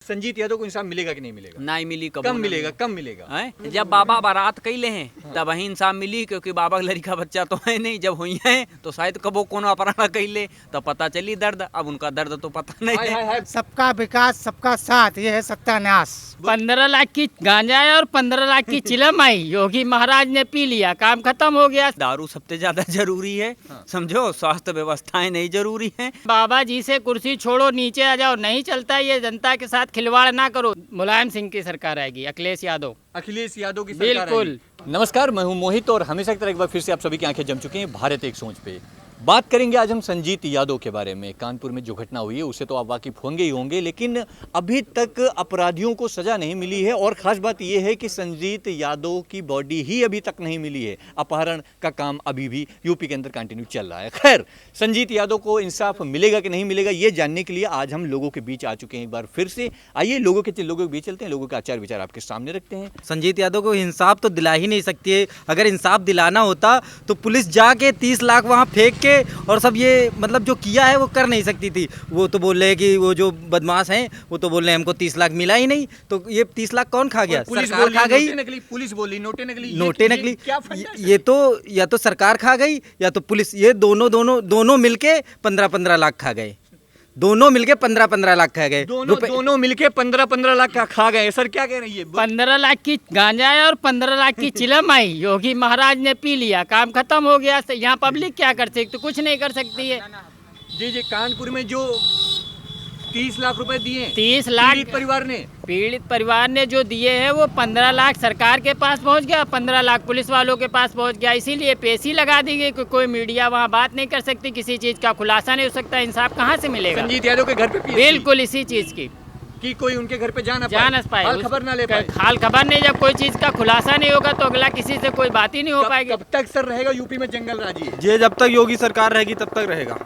संजीत यादव को इंसाफ मिलेगा कि नहीं मिलेगा? नहीं मिली, कब मिलेगा? कब मिलेगा? है जब बाबा बारात कैले हैं तब वही इंसाफ मिली, क्योंकि बाबा का लड़का बच्चा तो है नहीं। जब हुई है तो शायद कबो कोनो अपराध कैले तो पता चली दर्द, अब उनका दर्द तो पता नहीं हाय हाय है। हाय। सबका विकास सबका साथ, ये है सत्यानाश। 15 लाख की गांजा है और 15 लाख की चिलम आई, योगी महाराज ने पी लिया, काम खत्म हो गया। दारू सबसे ज्यादा जरूरी है, समझो, स्वास्थ्य व्यवस्थाएं नहीं जरूरी हैं। बाबा जी से कुर्सी छोड़ो, नीचे आ जाओ, नहीं चलता ये, जनता के साथ खिलवाड़ ना करो। मुलायम सिंह की सरकार आएगी, अखिलेश यादव। अखिलेश यादव की सरकार बिल्कुल। आएगी। नमस्कार, मैं हूं मोहित और हमेशा की तरह एक बार फिर से आप सभी की आंखें जम चुकी हैं भारत एक सोच पे। बात करेंगे आज हम संजीत यादव के बारे में। कानपुर में जो घटना हुई है उससे तो आप वाकिफ होंगे ही होंगे, लेकिन अभी तक अपराधियों को सजा नहीं मिली है। और खास बात यह है कि संजीत यादव की बॉडी ही अभी तक नहीं मिली है। अपहरण का काम अभी भी यूपी के अंदर कंटिन्यू चल रहा है। खैर, संजीत यादव को इंसाफ मिलेगा कि नहीं मिलेगा ये जानने के लिए आज हम लोगों के बीच आ चुके हैं एक बार फिर से। आइए लोगों के बीच चलते हैं, लोगों के आचार विचार आपके सामने रखते हैं। संजीत यादव को इंसाफ तो दिला ही नहीं सकती है। अगर इंसाफ दिलाना होता तो पुलिस जाके 30 लाख वहाँ फेंक के और सब ये मतलब जो किया है वो कर नहीं सकती थी। वो तो बोल रहे हैं कि वो जो बदमाश हैं वो तो बोल रहे हैं हमको 30 लाख मिला ही नहीं, तो ये 30 लाख कौन खा गया? पुलिस सरकार खा गई, नोटें नकली, पुलिस बोली नोटें नकली, नोटें नकली। क्या फंडा है? ये तो या तो सरकार खा गई या तो पुलिस, ये दोनों मिलके 15-15 लाख खा गए। दोनों मिलके 15-15 लाख खा गए। दोनों मिलके 15-15 लाख का खा गए। सर क्या कह रही है? 15 लाख की गांजा है और 15 लाख की चिलम आई, योगी महाराज ने पी लिया, काम खत्म हो गया। यहाँ पब्लिक क्या कर सकती, कुछ नहीं कर सकती है। जी जी, कानपुर में जो 30 लाख रुपए दिए 30 लाख पीड़ित परिवार ने जो दिए हैं वो 15 लाख सरकार के पास पहुंच गया, 15 लाख पुलिस वालों के पास पहुंच गया। इसीलिए पेशी लगा दी गई कि कोई मीडिया वहां बात नहीं कर सकती, किसी चीज का खुलासा नहीं हो सकता। इंसाफ कहां से मिलेगा? संजीत यादव के घर पे PSC बिल्कुल इसी चीज की कि कोई उनके घर पे जा ना पाए, हाल खबर ना ले पाए। हाल खबर नहीं, जब कोई चीज का खुलासा नहीं होगा तो अगला किसी से कोई बात ही नहीं हो पाएगी। कब तक सर रहेगा यूपी में जंगल राज? ये जब तक योगी सरकार रहेगी तब तक रहेगा।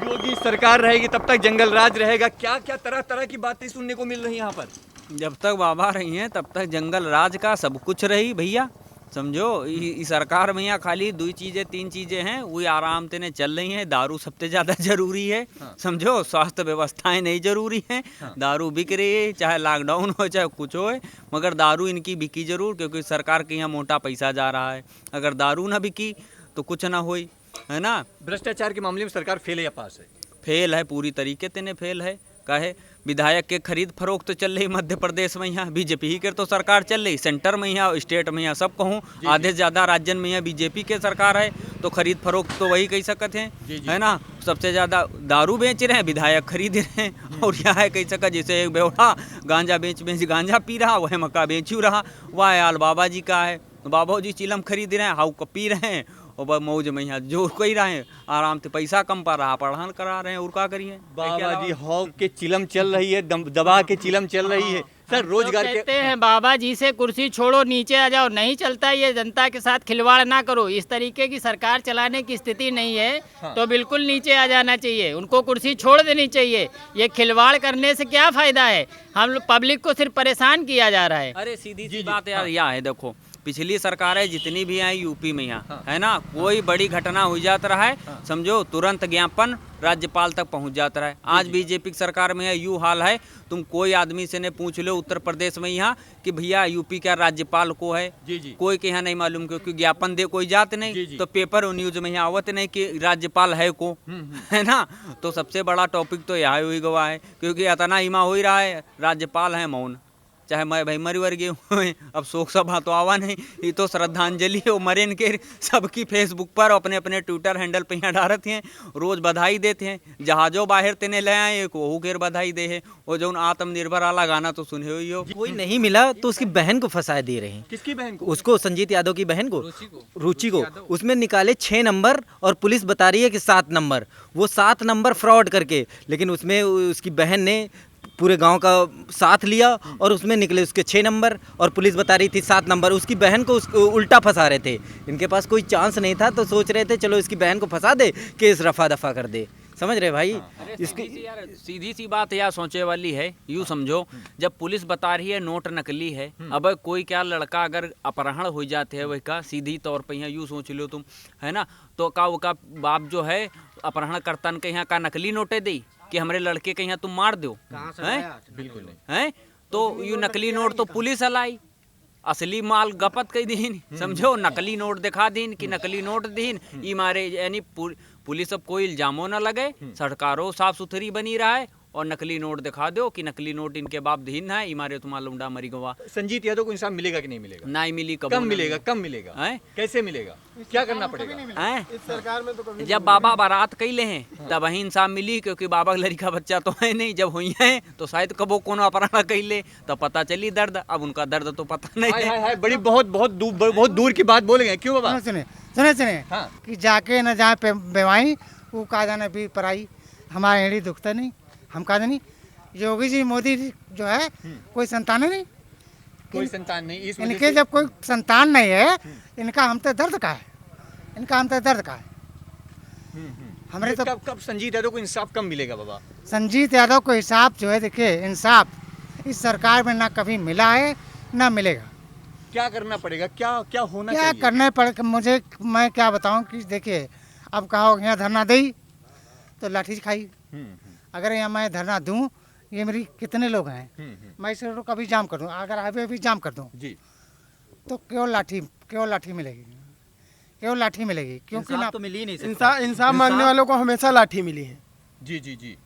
योगी सरकार रहेगी तब तक जंगल राज रहेगा। क्या क्या तरह तरह की बातें सुनने को मिल रही है यहाँ पर। जब तक बाबा रही हैं तब तक जंगल राज का सब कुछ रही भैया, समझो। इस सरकार में यहाँ खाली 2-3 चीजें हैं वही आराम से चल रही हैं। दारू सबसे ज्यादा जरूरी है, समझो, स्वास्थ्य व्यवस्थाएं नहीं जरूरी हैं। दारू बिक रही है, चाहे लॉकडाउन हो चाहे कुछ हो, मगर दारू इनकी बिकी जरूर, क्योंकि सरकार के यहाँ मोटा पैसा जा रहा है। अगर दारू ना बिकी तो कुछ ना होई, है ना। भ्रष्टाचार के मामले में सरकार फेल है या पास है? फेल है, पूरी तरीके से फेल है। कहे विधायक के खरीद फरोख्त तो चल रही मध्य प्रदेश में, यहाँ बीजेपी ही के तो सरकार चल रही। सेंटर में यहाँ, स्टेट में यहाँ, सब कहूँ आधे से ज़्यादा राज्य में यहाँ बीजेपी के सरकार है, तो खरीद फरोख्त तो वही कह सकते हैं, है ना। सबसे ज़्यादा दारू बेच रहे हैं, विधायक खरीद रहे हैं। और यह है कह सका जैसे एक बेवड़ा गांजा बेच गांजा पी रहा, वह मक्का बेच रहा, वह हाल बाबा जी का है। बाबा जी चिलम खरीद रहे हैं, हाउ को पी रहे हैं, और मौज में यहाँ जो कही रहे हैं, आराम से पैसा कम पा रहा, पढ़ान करा रहे हैं, और क्या करिए। बाबा जी हॉक के चिलम चल रही है, दबा के चिलम चल रही है। सर रोजगार तो कहते हैं बाबा जी से कुर्सी छोड़ो, नीचे आ जाओ, नहीं चलता ये, जनता के साथ खिलवाड़ ना करो। इस तरीके की सरकार चलाने की स्थिति नहीं है, तो बिल्कुल नीचे आ जाना चाहिए, उनको कुर्सी छोड़ देनी चाहिए। ये खिलवाड़ करने से क्या फायदा है? हम लोग पब्लिक को सिर्फ परेशान किया जा रहा है। अरे सीधी सी बात यार यह है, देखो पिछली सरकारें जितनी भी आई यूपी में यहाँ, है ना, कोई बड़ी घटना हो जाता रहा है, समझो, तुरंत ज्ञापन राज्यपाल तक पहुंच जाता रहा है। आज बीजेपी की सरकार में है, यूँ हाल है, तुम कोई आदमी से ने पूछ लो उत्तर प्रदेश में यहाँ कि भैया यूपी का राज्यपाल को है, कोई के यहाँ नहीं मालूम, क्योंकि ज्ञापन दे कोई जात नहीं, तो पेपर और न्यूज में यहाँ आवत नहीं कि राज्यपाल है को, है ना। तो सबसे बड़ा टॉपिक तो यहाँ हुई गवा है, क्योंकि इतना हिमा हो ही रहा है, राज्यपाल है मौन। चाहे मैं भाई मर वर गए, अब शोक सभा तो आवा नहीं, ये तो श्रद्धांजलि है। मरेन के सबकी फेसबुक पर अपने अपने ट्विटर हैंडल पे यहाँ डालते हैं, रोज बधाई देते हैं। जहाजों बाहर तेने ले आए, एक वहू के बधाई दे है। और जो आत्मनिर्भर वाला गाना तो सुने हुई हो। कोई नहीं मिला तो उसकी बहन को फंसाए दे रहे हैं। किसकी बहन को? उसको, संजीत यादव की बहन को, रुचि को। उसमें निकाले 6 नंबर और पुलिस बता रही है कि 7 नंबर। वो 7 नंबर फ्रॉड करके, लेकिन उसमें उसकी बहन ने पूरे गांव का साथ लिया और उसमें निकले उसके 6 नंबर और पुलिस बता रही थी 7 नंबर। उसकी बहन को उल्टा फंसा रहे थे। इनके पास कोई चांस नहीं था तो सोच रहे थे चलो इसकी बहन को फंसा दे, केस रफा दफा कर दे। समझ रहे भाई? इसकी सीधी सी बात यह सोचे वाली है। यूँ समझो, जब पुलिस बता रही है नोट नकली है, अब कोई क्या लड़का अगर अपहरण हो जाते है, वही का सीधी तौर पे यहाँ यूँ सोच लो तुम, है ना, तो का बाप जो है अपहरण करतन के यहाँ का नकली नोटे दी कि हमारे लड़के के यहाँ तुम मार दो, हैं? बिल्कुल नहीं। हैं? तो ये नकली नोट तो पुलिस हलाई, असली माल गपत कई दीन, समझो, नकली नोट दिखा दीन कि नकली नोट दीन, ये मारे यानी पुलिस अब कोई इल्जामों न लगे, सरकारों साफ सुथरी बनी रहा है और नकली नोट दिखा दो कि नकली नोट इनके बाप दीन है, ये मारे तुम्हारा लुंडा मरी गवा। संजीत यादव को इंसाफ मिलेगा कि नहीं मिलेगा? ना ही मिली, कब मिलेगा? कब मिलेगा? हैं? कैसे मिलेगा? क्या करना पड़ेगा? हैं? जब बाबा बारात कैले हैं तब वही इंसाफ मिली, क्योंकि बाबा का लड़का बच्चा तो है नहीं, जब हुई है तो शायद कबो कोनो अपराध कैले तो पता चली दर्द, अब उनका दर्द तो पता नहीं हाय है। हाय हाय, बड़ी बहुत दूर की बात बोल गए, क्यों बाबा? सुने हाँ। कि जाके न जहाँ पे बेवाई वो का जाना भी पराई, हमारे एड़ी दुखता नहीं, हम का नहीं। योगी जी मोदी जी जो है कोई संतान नहीं, कोई संतान नहीं, इस वजह इनके से- जब कोई संतान नहीं है, इनका हम तो दर्द का है, इनका हम तो दर्द का है। हमरे तो कब संजीत यादव को इंसाफ कब मिलेगा बाबा? संजीत यादव को हिसाब जो है, देखिए इंसाफ इस सरकार में ना कभी मिला है ना मिलेगा। क्या करना पड़ेगा? क्या क्या होना क्या चाहिए? करने पड़ेगा मुझे, मैं क्या बताऊं कि देखिए, अब कहो यहाँ धरना दई तो लाठी खाई, अगर यहाँ मैं धरना दूं, ये मेरी कितने लोग हैं, मैं इस रोड को अभी जाम कर दूं, अगर हाईवे भी जाम कर दूं जी, तो केवल लाठी मिलेगी, केवल लाठी मिलेगी, क्योंकि ना तो मिल ही नहीं सकता। इंसाफ मांगने वालों को हमेशा लाठी मिली है। जी जी जी,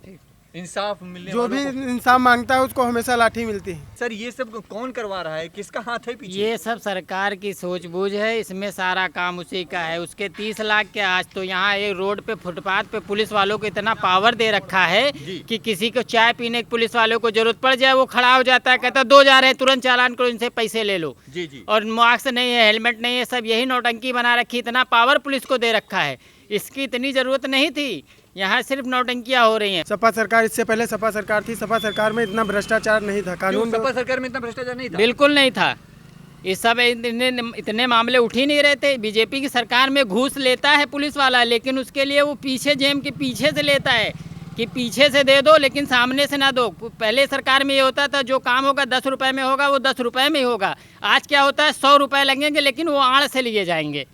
इंसाफ मिलने जो भी वालों को- इंसाफ मांगता है उसको हमेशा लाठी मिलती है। सर ये सब कौन करवा रहा है? किसका हाथ है पीछे? ये सब सरकार की सूझबूझ है, इसमें सारा काम उसी का है। उसके 30 लाख के आज तो यहाँ एक रोड पे फुटपाथ पे पुलिस वालों को इतना पावर दे रखा है जी। कि किसी को चाय पीने की पुलिस वालों को जरूरत पड़ जाए, वो खड़ा हो जाता है, कहता है 2 जा रहे हैं, तुरंत चालान करो, इनसे पैसे ले लो। जी जी, और मास्क नहीं है, हेलमेट नहीं है, सब यही नौटंकी बना रखी, इतना पावर पुलिस को दे रखा है। इसकी इतनी जरूरत नहीं थी, यहाँ सिर्फ नौटंकियाँ हो रही हैं। सपा सरकार, इससे पहले सपा सरकार थी, सपा सरकार में इतना भ्रष्टाचार नहीं था, कानून सपा सरकार में इतना भ्रष्टाचार नहीं था? बिल्कुल नहीं था। इस सब इतने मामले उठ ही नहीं रहे थे। बीजेपी की सरकार में घूस लेता है पुलिस वाला, लेकिन उसके लिए वो पीछे जेब के पीछे से लेता है कि पीछे से दे दो लेकिन सामने से ना दो। पहले सरकार में ये होता था जो काम होगा 10 रुपए में होगा, वो 10 रुपए में ही होगा। आज क्या होता है 100 रुपए लगेंगे लेकिन वो आड़ से लिए जाएंगे।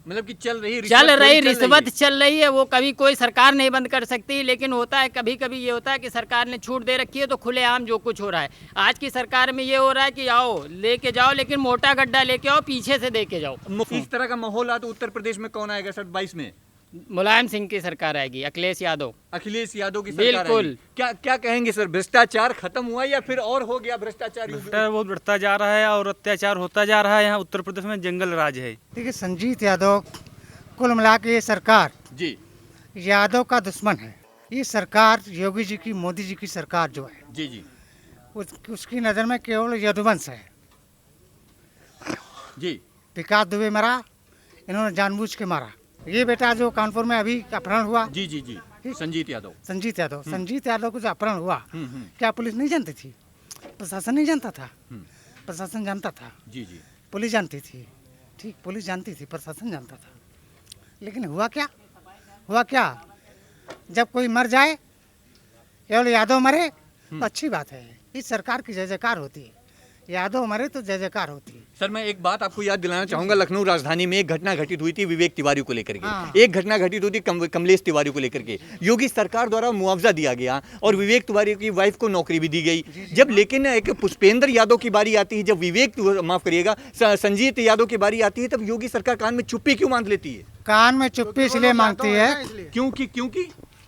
मतलब कि चल रही रिश्वत चल रही है, वो कभी कोई सरकार नहीं बंद कर सकती। लेकिन होता है कभी कभी ये होता है कि सरकार ने छूट दे रखी है तो खुलेआम जो कुछ हो रहा है। आज की सरकार में ये हो रहा है कि आओ लेके जाओ, लेकिन मोटा गड्ढा लेके आओ, पीछे से दे के जाओ। इस तरह का माहौल आ तो उत्तर प्रदेश में कौन आएगा सर 22 में? मुलायम सिंह की सरकार आएगी, अखिलेश यादव। अखिलेश यादव की सरकार बिल्कुल। आएगी। क्या क्या कहेंगे सर, भ्रष्टाचार खत्म हुआ या फिर और हो गया भ्रष्टाचार? भ्रष्टाचार बहुत बढ़ता जा रहा है और अत्याचार होता जा रहा है। यहाँ उत्तर प्रदेश में जंगल राज है। देखिए संजीत यादव कुल मिला के ये सरकार जी यादव का दुश्मन है। ये सरकार योगी जी की, मोदी जी की सरकार जो है, जी जी उसकी नज़र में केवल यदुवंश है। जी, विकास दुबे मरा, इन्होंने जानबूझ के मारा। ये बेटा जो कानपुर में अभी अपहरण हुआ, जी जी जी, संजीत यादव। संजीत यादव को जो अपहरण हुआ, क्या पुलिस नहीं जानती थी? प्रशासन नहीं जानता था? प्रशासन जानता था, जी जी, पुलिस जानती थी। ठीक, पुलिस जानती थी, प्रशासन जानता था। लेकिन हुआ क्या? जब कोई मर जाए, केवल यादव मरे तो अच्छी बात है। इस सरकार की जय जयकार होती है, यादव मरे तो जय जयकार होती है। सर मैं एक बात आपको याद दिलाना चाहूंगा, लखनऊ राजधानी में एक घटना घटित हुई थी विवेक तिवारी को लेकर के। हाँ। एक घटना घटित हुई थी कमलेश तिवारी को लेकर के। योगी सरकार द्वारा मुआवजा दिया गया और विवेक तिवारी की वाइफ को नौकरी भी दी गई। जब लेकिन एक पुष्पेंद्र यादव की बारी आती है, जब माफ करिएगा संजीत यादव की बारी आती है, तब योगी सरकार कान में चुप्पी क्यों बांध लेती है? कान में चुप्पी इसलिए मांगती है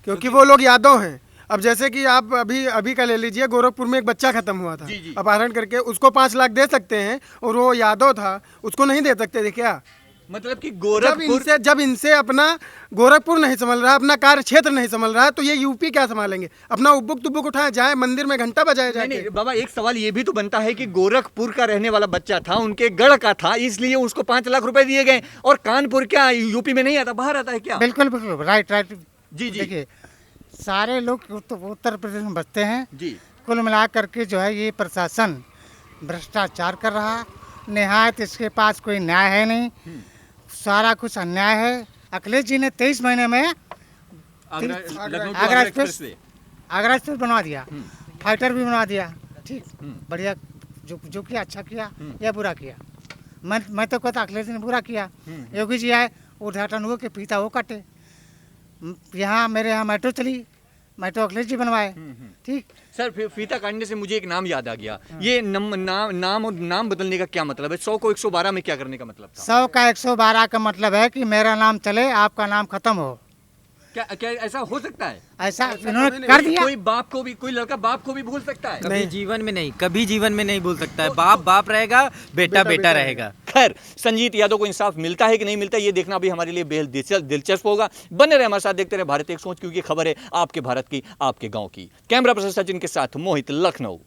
क्योंकि वो लोग यादव हैं। अब जैसे कि आप अभी का ले लीजिए, गोरखपुर में एक बच्चा खत्म हुआ था जी। अपहरण करके, उसको 5 लाख दे सकते हैं और वो यादव था, उसको नहीं दे सकते थे क्या? मतलब कि जब इनसे अपना गोरखपुर नहीं संभल रहा, अपना कार्य क्षेत्र नहीं संभल रहा है, तो ये यूपी क्या संभालेंगे? अपना उब्बुक तुब्बुक उठाए जाए, मंदिर में घंटा बजाया जाए। नहीं बाबा, एक सवाल ये भी तो बनता है कि गोरखपुर का रहने वाला बच्चा था, उनके गढ़ का था, इसलिए उसको 5 लाख रुपए दिए गए। और कानपुर क्या यूपी में नहीं आता, बाहर आता है क्या? बिल्कुल बिल्कुल, राइट। जी जी, देखिए सारे लोग उत्तर प्रदेश में बसते हैं। जी कुल मिला करके जो है ये प्रशासन भ्रष्टाचार कर रहा है, निहायत इसके पास कोई न्याय है नहीं, सारा कुछ अन्याय है। अखिलेश जी ने 23 महीने में आगरा एक्सप्रेस बनवा दिया, फाइटर भी बनवा दिया। ठीक, बढ़िया, जो किया अच्छा किया या बुरा किया? मैं तो कहता अखिलेश जी ने बुरा किया। योगी जी आए, उद्घाटन हुआ कि पीता वो काटे। मेरे यहाँ मेट्रो चली, मैं तो अखिलेश जी बनवाए। ठीक। सर फीता काटने से मुझे एक नाम याद आ गया। ये नाम और नाम बदलने का क्या मतलब है? 100 को 112 में क्या करने का मतलब था? 100 का 112 का मतलब है कि मेरा नाम चले, आपका नाम खत्म हो। क्या ऐसा हो सकता है? ऐसा इन्होंने कर दिया। कोई लड़का बाप को भी भूल सकता है? कभी जीवन में नहीं, कभी जीवन में नहीं भूल सकता है। बाप बाप रहेगा, बेटा बेटा रहेगा। खैर, संजीत यादव को इंसाफ मिलता है कि नहीं मिलता, ये देखना भी हमारे लिए बेहद दिलचस्प होगा। बने रहे हमारे साथ, देखते रहे भारत एक सोच, क्योंकि खबर है आपके भारत की, आपके गांव की। कैमरा पर्सन सचिन के साथ मोहित, लखनऊ।